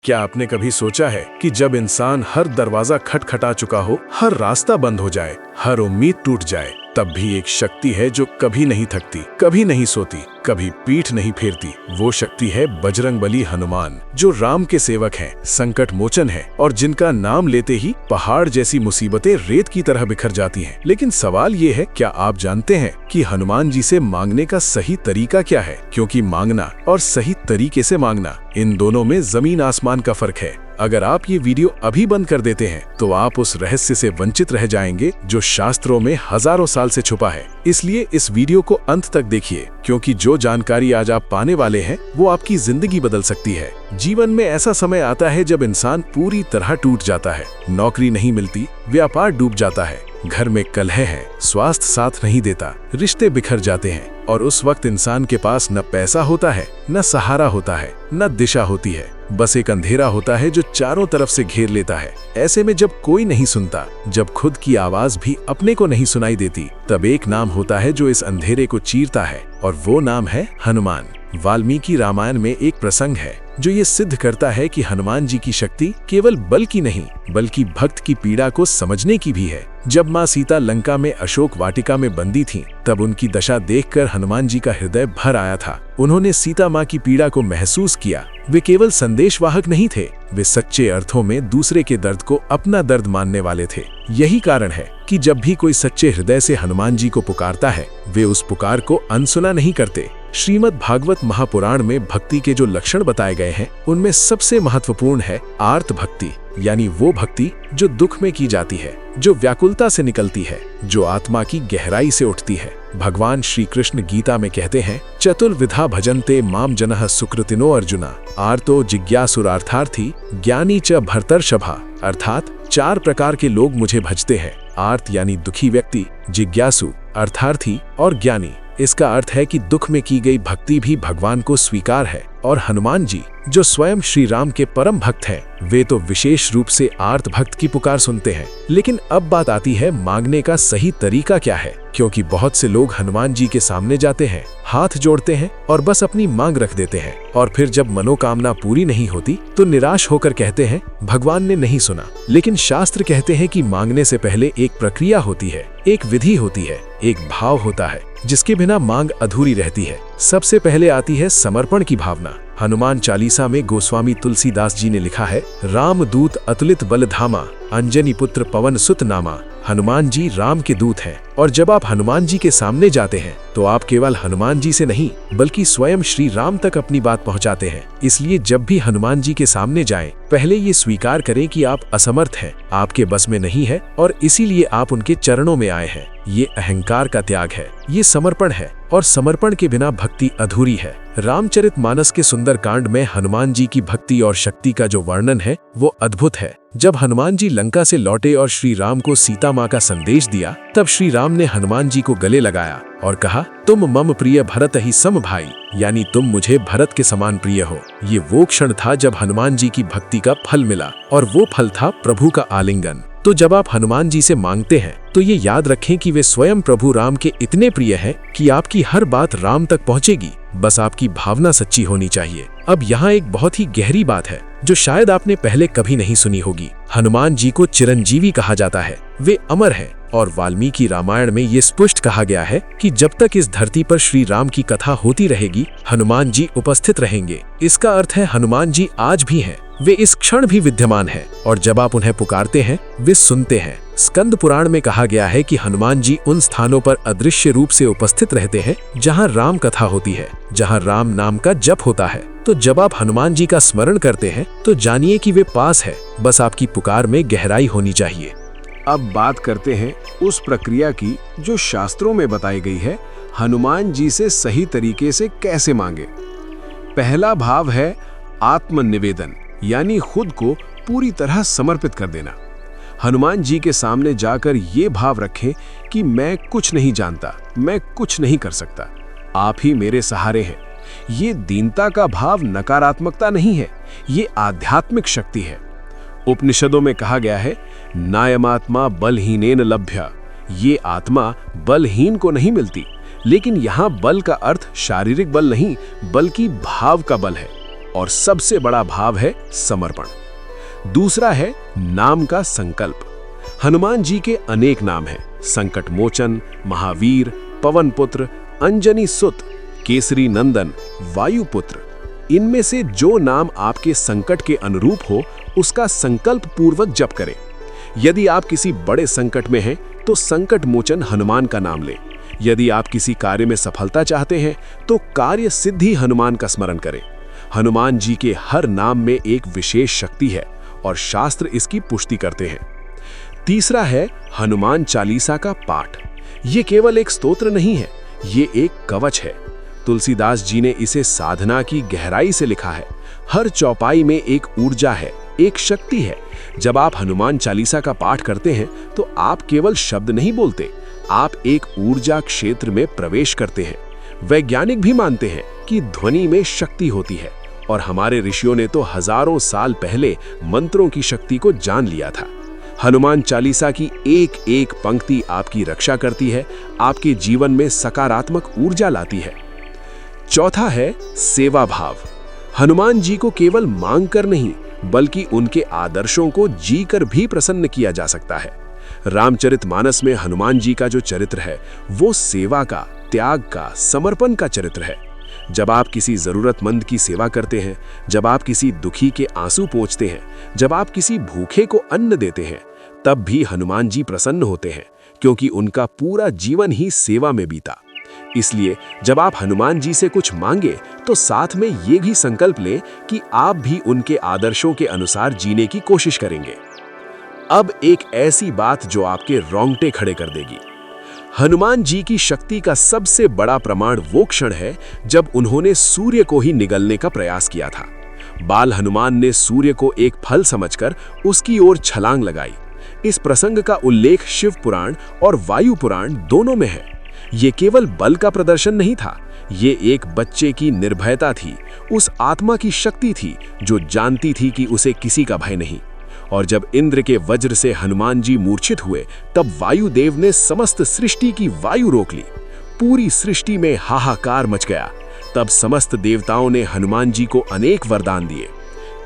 क्या आपने कभी सोचा है कि जब इंसान हर दरवाजा खटखटा चुका हो, हर रास्ता बंद हो जाए, हर उम्मीद टूट जाए, तब भी एक शक्ति है जो कभी नहीं थकती, कभी नहीं सोती, कभी पीठ नहीं फेरती। वो शक्ति है बजरंगबली हनुमान, जो राम के सेवक हैं, संकट मोचन है और जिनका नाम लेते ही पहाड़ जैसी मुसीबतें रेत की तरह बिखर जाती हैं। लेकिन सवाल ये है, क्या आप जानते हैं कि हनुमान जी से मांगने का सही तरीका क्या है? क्योंकि मांगना और सही तरीके से मांगना, इन दोनों में जमीन आसमान का फर्क है। अगर आप ये वीडियो अभी बंद कर देते हैं तो आप उस रहस्य से वंचित रह जाएंगे जो शास्त्रों में हजारों साल से छुपा है। इसलिए इस वीडियो को अंत तक देखिए, क्योंकि जो जानकारी आज आप पाने वाले हैं वो आपकी जिंदगी बदल सकती है। जीवन में ऐसा समय आता है जब इंसान पूरी तरह टूट जाता है, नौकरी नहीं मिलती, व्यापार डूब जाता है, घर में कलह है, स्वास्थ्य साथ नहीं देता, रिश्ते बिखर जाते हैं और उस वक्त इंसान के पास न पैसा होता है, न सहारा होता है, न दिशा होती है। बस एक अंधेरा होता है जो चारों तरफ से घेर लेता है। ऐसे में जब कोई नहीं सुनता, जब खुद की आवाज भी अपने को नहीं सुनाई देती, तब एक नाम होता है जो इस अंधेरे को चीरता है और वो नाम है हनुमान। वाल्मीकि रामायण में एक प्रसंग है जो ये सिद्ध करता है कि हनुमान जी की शक्ति केवल बल की नहीं बल्कि भक्त की पीड़ा को समझने की भी है। जब माँ सीता लंका में अशोक वाटिका में बंदी थीं, तब उनकी दशा देखकर हनुमान जी का हृदय भर आया था। उन्होंने सीता माँ की पीड़ा को महसूस किया। वे केवल संदेशवाहक नहीं थे, वे सच्चे अर्थों में दूसरे के दर्द को अपना दर्द मानने वाले थे। यही कारण है कि जब भी कोई सच्चे हृदय से हनुमान जी को पुकारता है, वे उस पुकार को अनसुना नहीं करते। श्रीमद् भागवत महापुराण में भक्ति के जो लक्षण बताए गए हैं, उनमें सबसे महत्वपूर्ण है आर्त भक्ति, यानी वो भक्ति जो दुख में की जाती है, जो व्याकुलता से निकलती है, जो आत्मा की गहराई से उठती है। भगवान श्री कृष्ण गीता में कहते हैं, चतुर्विधा भजन्ते माम जनः सुकृतिनो अर्जुना, आर्तो जिज्ञासुरार्थार्थी ज्ञानी च भर्तर्षभा। अर्थात 4 प्रकार के लोग मुझे भजते हैं। आर्त यानी दुखी व्यक्ति, जिज्ञासु अर्थार्थी और ज्ञानी। इसका अर्थ है कि दुख में की गई भक्ति भी भगवान को स्वीकार है। और हनुमान जी जो स्वयं श्री राम के परम भक्त हैं, वे तो विशेष रूप से आर्त भक्त की पुकार सुनते हैं। लेकिन अब बात आती है मांगने का सही तरीका क्या है, क्योंकि बहुत से लोग हनुमान जी के सामने जाते हैं, हाथ जोड़ते हैं और बस अपनी मांग रख देते हैं, और फिर जब मनोकामना पूरी नहीं होती तो निराश होकर कहते हैं भगवान ने नहीं सुना। लेकिन शास्त्र कहते हैं कि मांगने से पहले एक प्रक्रिया होती है, एक विधि होती है, एक भाव होता है, जिसके बिना मांग अधूरी रहती है। सबसे पहले आती है समर्पण की भावना। हनुमान चालीसा में गोस्वामी तुलसीदास जी ने लिखा है, राम दूत अतुलित बल धामा, अंजनी पुत्र पवन सुत नामा। हनुमान जी राम के दूत हैं, और जब आप हनुमान जी के सामने जाते हैं तो आप केवल हनुमान जी से नहीं बल्कि स्वयं श्री राम तक अपनी बात पहुंचाते हैं। इसलिए जब भी हनुमान जी के सामने जाएं, पहले ये स्वीकार करें कि आप असमर्थ हैं, आपके बस में नहीं है और इसीलिए आप उनके चरणों में आए हैं। ये अहंकार का त्याग है, ये समर्पण है, और समर्पण के बिना भक्ति अधूरी है। रामचरितमानस के सुंदर कांड में हनुमान जी की भक्ति और शक्ति का जो वर्णन है वो अद्भुत है। जब हनुमान जी लंका से लौटे और श्री राम को सीता माँ का संदेश दिया, तब श्री राम ने हनुमान जी को गले लगाया और कहा, तुम मम प्रिय भरत ही सम भाई, यानी तुम मुझे भरत के समान प्रिय हो। ये वो क्षण था जब हनुमान जी की भक्ति का फल मिला, और वो फल था प्रभु का आलिंगन। तो जब आप हनुमान जी से मांगते हैं तो ये याद रखें कि वे स्वयं प्रभु राम के इतने प्रिय हैं कि आपकी हर बात राम तक पहुंचेगी, बस आपकी भावना सच्ची होनी चाहिए। अब यहाँ एक बहुत ही गहरी बात है जो शायद आपने पहले कभी नहीं सुनी होगी। हनुमान जी को चिरंजीवी कहा जाता है, वे अमर हैं, और वाल्मीकि रामायण में ये स्पष्ट कहा गया है कि जब तक इस धरती पर श्री राम की कथा होती रहेगी, हनुमान जी उपस्थित रहेंगे। इसका अर्थ है हनुमान जी आज भी हैं, वे इस क्षण भी विद्यमान हैं, और जब आप उन्हें पुकारते हैं वे सुनते हैं। स्कंद पुराण में कहा गया है कि हनुमान जी उन स्थानों पर अदृश्य रूप से उपस्थित रहते हैं जहां राम कथा होती है, जहां राम नाम का जप होता है। तो जब आप हनुमान जी का स्मरण करते हैं तो जानिए कि वे पास है, बस आपकी पुकार में गहराई होनी चाहिए। अब बात करते हैं उस प्रक्रिया की जो शास्त्रों में बताई गई है, हनुमान जी से सही तरीके से कैसे मांगे। पहला भाव है आत्मनिवेदन, यानी खुद को पूरी तरह समर्पित कर देना। हनुमान जी के सामने जाकर ये भाव रखें कि मैं कुछ नहीं जानता, मैं कुछ नहीं कर सकता, आप ही मेरे सहारे हैं। ये दीनता का भाव नकारात्मकता नहीं है, ये आध्यात्मिक शक्ति है। उपनिषदों में कहा गया है, नायमात्मा बलहीनेन लभ्य। ये आत्मा बलहीन को नहीं मिलती, लेकिन यहाँ बल का अर्थ शारीरिक बल नहीं बल्कि भाव का बल है। और सबसे बड़ा भाव है समर्पण। दूसरा है नाम का संकल्प। हनुमान जी के अनेक नाम हैं, संकट मोचन, महावीर, पवन पुत्र, अंजनी सुत, केसरी नंदन, वायुपुत्र। इनमें से जो नाम आपके संकट के अनुरूप हो उसका संकल्प पूर्वक जप करें। यदि आप किसी बड़े संकट में हैं तो संकट मोचन हनुमान का नाम लें। यदि आप किसी कार्य में सफलता चाहते हैं तो कार्य सिद्धि हनुमान का स्मरण करें। हनुमान जी के हर नाम में एक विशेष शक्ति है और शास्त्र इसकी पुष्टि करते हैं। तीसरा है हनुमान चालीसा का पाठ। ये केवल एक स्तोत्र नहीं है, ये एक कवच है। तुलसीदास जी ने इसे साधना की गहराई से लिखा है। हर चौपाई में एक ऊर्जा है, एक शक्ति है। जब आप हनुमान चालीसा का पाठ करते हैं तो आप केवल शब्द नहीं बोलते, आप एक ऊर्जा क्षेत्र में प्रवेश करते हैं। वैज्ञानिक भी मानते हैं कि ध्वनि में शक्ति होती है और हमारे ऋषियों ने तो हजारों साल पहले मंत्रों की शक्ति को जान लिया था। हनुमान चालीसा की एक एक पंक्ति आपकी रक्षा करती है, आपके जीवन में सकारात्मक ऊर्जा लाती है। चौथा है सेवा भाव। हनुमान जी को केवल मांग कर नहीं बल्कि उनके आदर्शों को जीकर भी प्रसन्न किया जा सकता है। रामचरितमानस में हनुमान जी का जो चरित्र है वो सेवा का, त्याग का, समर्पण का चरित्र है। जब आप किसी जरूरतमंद की सेवा करते हैं, जब आप किसी दुखी के आंसू पोंछते हैं, जब आप किसी भूखे को अन्न देते हैं, तब भी हनुमान जी प्रसन्न होते हैं, क्योंकि उनका पूरा जीवन ही सेवा में बीता। इसलिए जब आप हनुमान जी से कुछ मांगे तो साथ में ये भी संकल्प लें कि आप भी उनके आदर्शों के अनुसार जीने की कोशिश करेंगे। अब एक ऐसी बात जो आपके रोंगटे खड़े कर देगी। हनुमान जी की शक्ति का सबसे बड़ा प्रमाण वो क्षण है जब उन्होंने सूर्य को ही निगलने का प्रयास किया था। बाल हनुमान ने सूर्य को एक फल समझकर उसकी ओर छलांग लगाई। इस प्रसंग का उल्लेख शिव पुराण और वायु पुराण दोनों में है। ये केवल बल का प्रदर्शन नहीं था, ये एक बच्चे की निर्भयता थी, उस आत्मा की शक्ति थी जो जानती थी कि उसे किसी का भय नहीं। और जब इंद्र के वज्र से हनुमान जी मूर्छित हुए तब वायुदेव ने समस्त सृष्टि की वायु रोक ली। पूरी सृष्टि में हाहाकार मच गया। तब समस्त देवताओं ने हनुमान जी को अनेक वरदान दिए।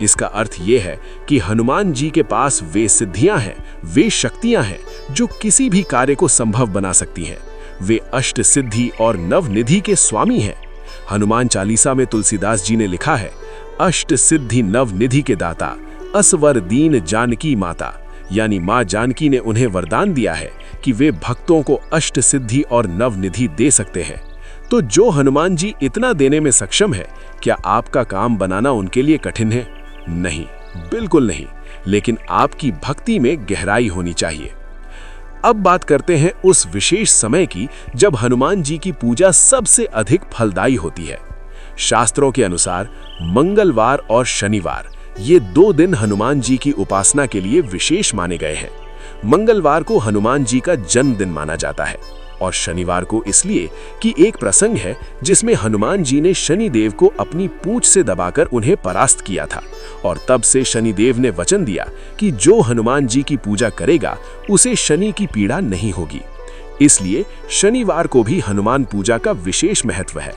इसका अर्थ यह है कि हनुमान जी के पास वे सिद्धियां हैं, वे शक्तियां हैं जो किसी भी कार्य को संभव बना सकती हैं। वे अष्ट सिद्धि और नवनिधि के स्वामी हैं। हनुमान चालीसा में तुलसीदास जी ने लिखा है, अष्ट सिद्धि नवनिधि के दाता, असवर दीन जानकी माता। यानी माँ जानकी ने उन्हें वरदान दिया है कि वे भक्तों को अष्ट सिद्धि और नवनिधि दे सकते हैं। तो जो हनुमान जी इतना देने में सक्षम है, क्या आपका काम बनाना उनके लिए कठिन है? नहीं, बिल्कुल नहीं। लेकिन आपकी भक्ति में गहराई होनी चाहिए। अब बात करते हैं उस विशेष समय की जब हनुमान जी की पूजा सबसे अधिक फलदायी होती है। शास्त्रों के अनुसार मंगलवार और शनिवार ये 2 दिन हनुमान जी की उपासना के लिए विशेष माने गए हैं। मंगलवार को हनुमान जी का जन्मदिन माना जाता है और शनिवार को इसलिए कि एक प्रसंग है जिसमें हनुमान जी ने शनिदेव को अपनी पूंछ से दबाकर उन्हें परास्त किया था और तब से शनिदेव ने वचन दिया कि जो हनुमान जी की पूजा करेगा उसे शनि की पीड़ा नहीं होगी। इसलिए शनिवार को भी हनुमान पूजा का विशेष महत्व है।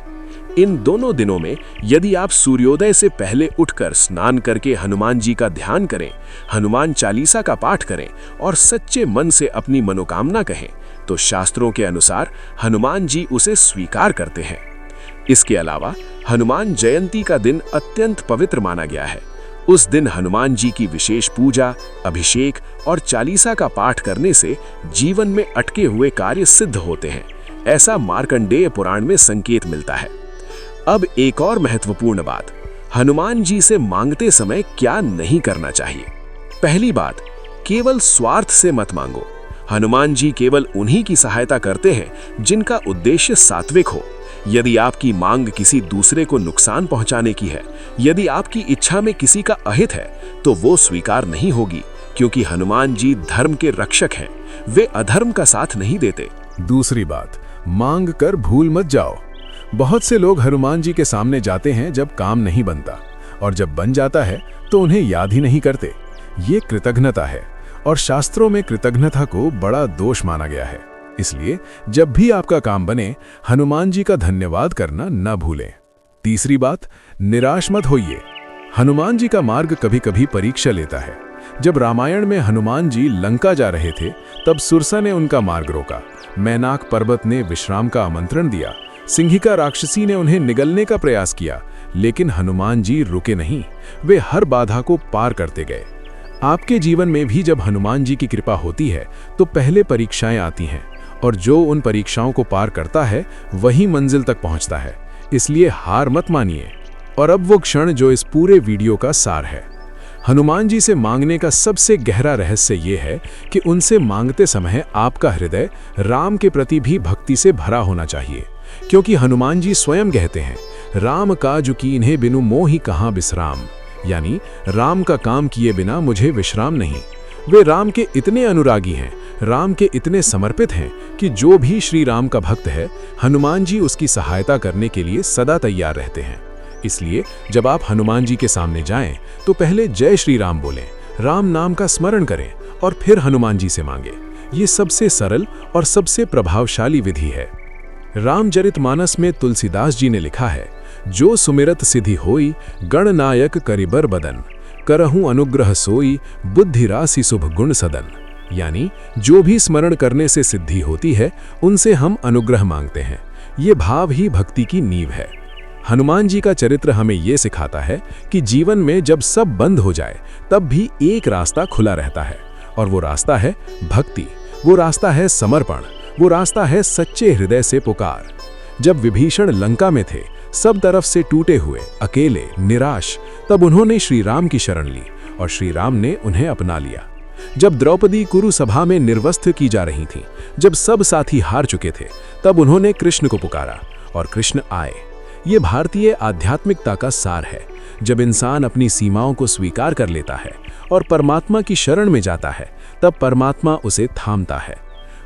इन दोनों दिनों में यदि आप सूर्योदय से पहले उठकर स्नान करके हनुमान जी का ध्यान करें, हनुमान चालीसा का पाठ करें और सच्चे मन से अपनी मनोकामना कहें तो शास्त्रों के अनुसार हनुमान जी उसे स्वीकार करते हैं। इसके अलावा हनुमान जयंती का दिन अत्यंत पवित्र माना गया है। उस दिन हनुमान जी की विशेष पूजा, अभिषेक और चालीसा का पाठ करने से जीवन में अटके हुए कार्य सिद्ध होते हैं। ऐसा मार्कंडेय पुराण में संकेत मिलता है। अब एक और महत्वपूर्ण बात, हनुमान जी से मांगते समय क्या नहीं करना चाहिए। पहली बात, केवल स्वार्थ से मत मांगो। हनुमान जी केवल उन्हीं की सहायता करते हैं जिनका उद्देश्य सात्विक हो। यदि आपकी मांग किसी दूसरे को नुकसान पहुंचाने की है, यदि आपकी इच्छा में किसी का अहित है, तो वो स्वीकार नहीं होगी, क्योंकि हनुमान जी धर्म के रक्षक हैं। वे अधर्म का साथ नहीं देते। दूसरी बात, मांग कर भूल मत जाओ। बहुत से लोग हनुमान जी के सामने जाते हैं जब काम नहीं बनता, और जब बन जाता है तो उन्हें याद ही नहीं करते। ये कृतज्ञता है और शास्त्रों में कृतज्ञता को बड़ा दोष माना गया है। इसलिए जब भी आपका काम बने, हनुमान जी का धन्यवाद करना न भूलें। तीसरी बात, निराश मत होइए। हनुमान जी का मार्ग कभी कभी परीक्षा लेता है। जब रामायण में हनुमान जी लंका जा रहे थे, तब सुरसा ने उनका मार्ग रोका। मैनाक पर्वत ने विश्राम का आमंत्रण दिया। सिंहिका राक्षसी ने उन्हें निगलने का प्रयास किया, लेकिन हनुमान जी रुके नहीं। वे हर बाधा को पार करते गए। आपके जीवन में भी जब हनुमान जी की कृपा होती है, तो पहले परीक्षाएं आती हैं, और जो उन परीक्षाओं को पार करता है वही मंजिल तक पहुंचता है। इसलिए हार मत मानिए। और अब वो क्षण जो इस पूरे वीडियो का सार है। हनुमान जी से मांगने का सबसे गहरा रहस्य ये है कि उनसे मांगते समय आपका हृदय राम के प्रति भी भक्ति से भरा होना चाहिए, क्योंकि हनुमान जी स्वयं कहते हैं, राम काज कीन्हे बिनु मोहि कहाँ बिसराम, यानी राम का काम किए बिना मुझे विश्राम नहीं। वे राम के इतने अनुरागी हैं, राम के इतने समर्पित हैं कि जो भी श्री राम का भक्त है, हनुमान जी उसकी सहायता करने के लिए सदा तैयार रहते हैं। इसलिए जब आप हनुमान जी के सामने जाएं, तो पहले जय श्री राम बोलें, राम नाम का स्मरण करें और फिर हनुमान जी से मांगें। ये सबसे सरल और सबसे प्रभावशाली विधि है। रामचरितमानस में तुलसीदास जी ने लिखा है, जो सुमिरत सिद्धि होई गणनायक करिबर बदन, करहूं अनुग्रह सोई बुद्धि राशि शुभ गुण सदन। यानी जो भी स्मरण करने से सिद्धि होती है, उनसे हम अनुग्रह मांगते हैं। ये भाव ही भक्ति की नींव है। हनुमान जी का चरित्र हमें ये सिखाता है कि जीवन में जब सब बंद हो जाए, तब भी एक रास्ता खुला रहता है, और वो रास्ता है भक्ति, वो रास्ता है समर्पण, वो रास्ता है सच्चे हृदय से पुकार। जब विभीषण लंका में थे, सब तरफ से टूटे हुए, अकेले, निराश, तब उन्होंने श्री राम की शरण ली और श्री राम ने उन्हें अपना लिया। जब द्रौपदी कुरुसभा में निर्वस्त्र की जा रही थीं, जब सब साथी हार चुके थे, तब उन्होंने कृष्ण को पुकारा और कृष्ण आए। ये भारतीय आध्यात्मिकता का सार है। जब इंसान अपनी सीमाओं को स्वीकार कर लेता है और परमात्मा की शरण में जाता है, तब परमात्मा उसे थामता है।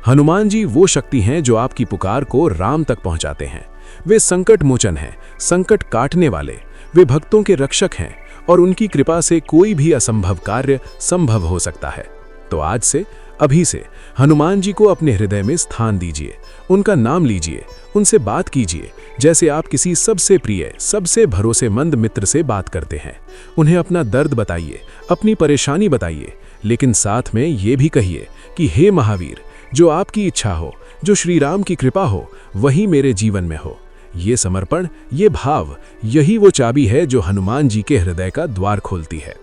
हनुमान जी वो शक्ति हैं जो आपकी पुकार को राम तक पहुंचाते हैं। वे संकट मोचन हैं, संकट काटने वाले। वे भक्तों के रक्षक हैं, और उनकी कृपा से कोई भी असंभव कार्य संभव हो सकता है। तो आज से, अभी से हनुमान जी को अपने हृदय में स्थान दीजिए, उनका नाम लीजिए, उनसे बात कीजिए जैसे आप किसी सबसे प्रिय, सबसे भरोसेमंद मित्र से बात करते हैं। उन्हें अपना दर्द बताइए, अपनी परेशानी बताइए, लेकिन साथ में ये भी कहिए कि हे महावीर, जो आपकी इच्छा हो, जो श्री राम की कृपा हो, वही मेरे जीवन में हो। ये समर्पण, ये भाव, यही वो चाबी है जो हनुमान जी के हृदय का द्वार खोलती है।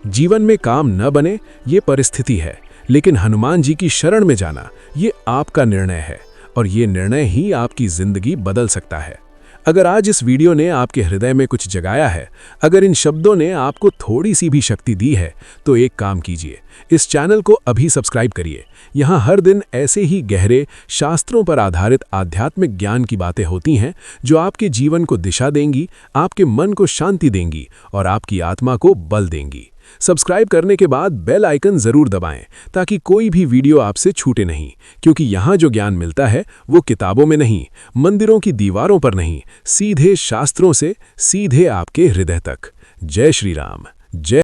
जीवन में काम न बने, ये परिस्थिति है, लेकिन हनुमान जी की शरण में जाना, ये आपका निर्णय है, और ये निर्णय ही आपकी जिंदगी बदल सकता है। अगर आज इस वीडियो ने आपके हृदय में कुछ जगाया है, अगर इन शब्दों ने आपको थोड़ी सी भी शक्ति दी है, तो एक काम कीजिए, इस चैनल को अभी सब्सक्राइब करिए। यहाँ हर दिन ऐसे ही गहरे, शास्त्रों पर आधारित आध्यात्मिक ज्ञान की बातें होती हैं, जो आपके जीवन को दिशा देंगी, आपके मन को शांति देंगी और आपकी आत्मा को बल देंगी। सब्सक्राइब करने के बाद बेल आइकन जरूर दबाएं, ताकि कोई भी वीडियो आपसे छूटे नहीं, क्योंकि यहाँ जो ज्ञान मिलता है वो किताबों में नहीं, मंदिरों की दीवारों पर नहीं, सीधे शास्त्रों से सीधे आपके हृदय तक। जय श्री राम। जय